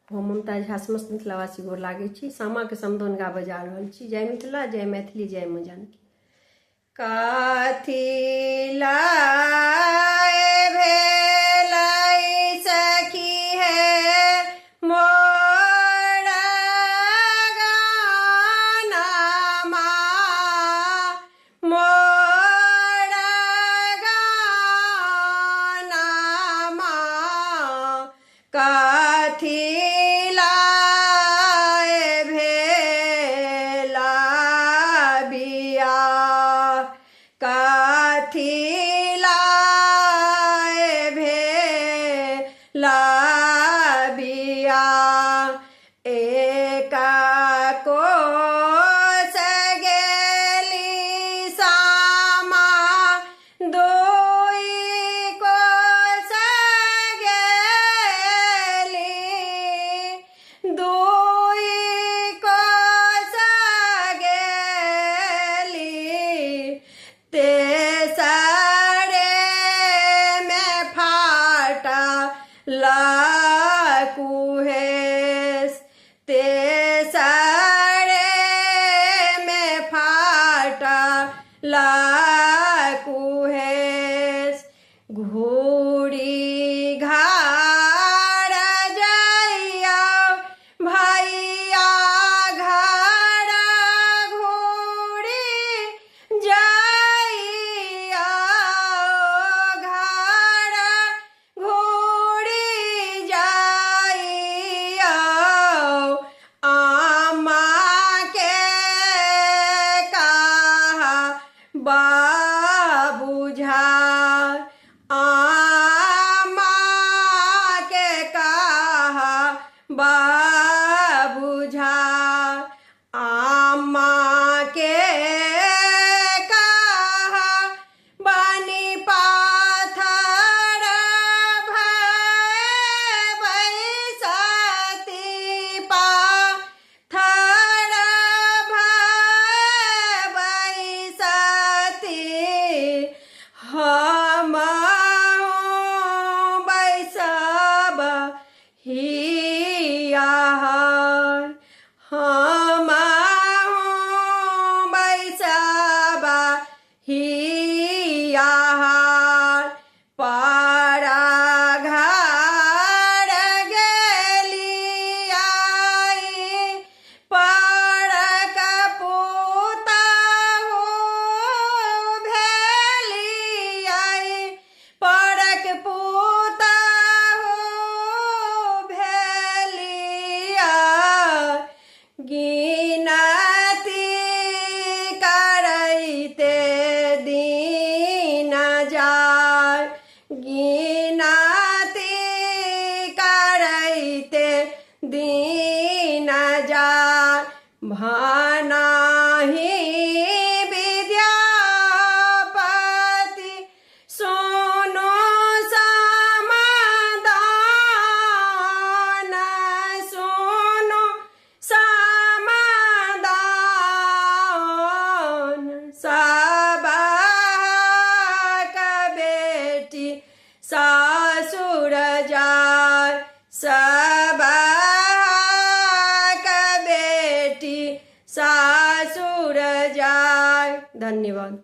हम मुमताज हासमस्त मिथिलावासी गोर लागै छी। सामा के समदाउन गाबऽ जा रहल छी। जय मिथिला, जय मैथिली, जय माँ जानकी। काथी लाए भेलै सखी है मोरा गानमा, मोरा गानमा काथी लाए भेला बिया, काथी लाए भेला बिया। एका कोस गेली सामा, दुई कोस गेली, दुई कोस गेली, तेसरे में फाटा कुहेस, तेसरे में फाटा कुहेस। घूड़ी घाड़ जइया भैया, घाड़ घूड़ी जइया, घाड़ घूड़ी जइया। आमा के कहा बाबूझा, आमा के कहा बाबूझा, आमा के कहा बनी पाथर भय बैसती, पाथर भय बैसती। हम बैसब हियाहर, हम बैसब हियाहर। पारा घर गेली आई, परक पुतहु भेली आई, परक पुतहु भेलिया। गिनती करैते दिन जाय, गिनती करैते दिन जाय। भनाहि विद्यापति सुनो समादान, सुनो समादान। सबहक बेटी सासुर जाय, सबहक बेटी सासुर जाय। धन्यवाद।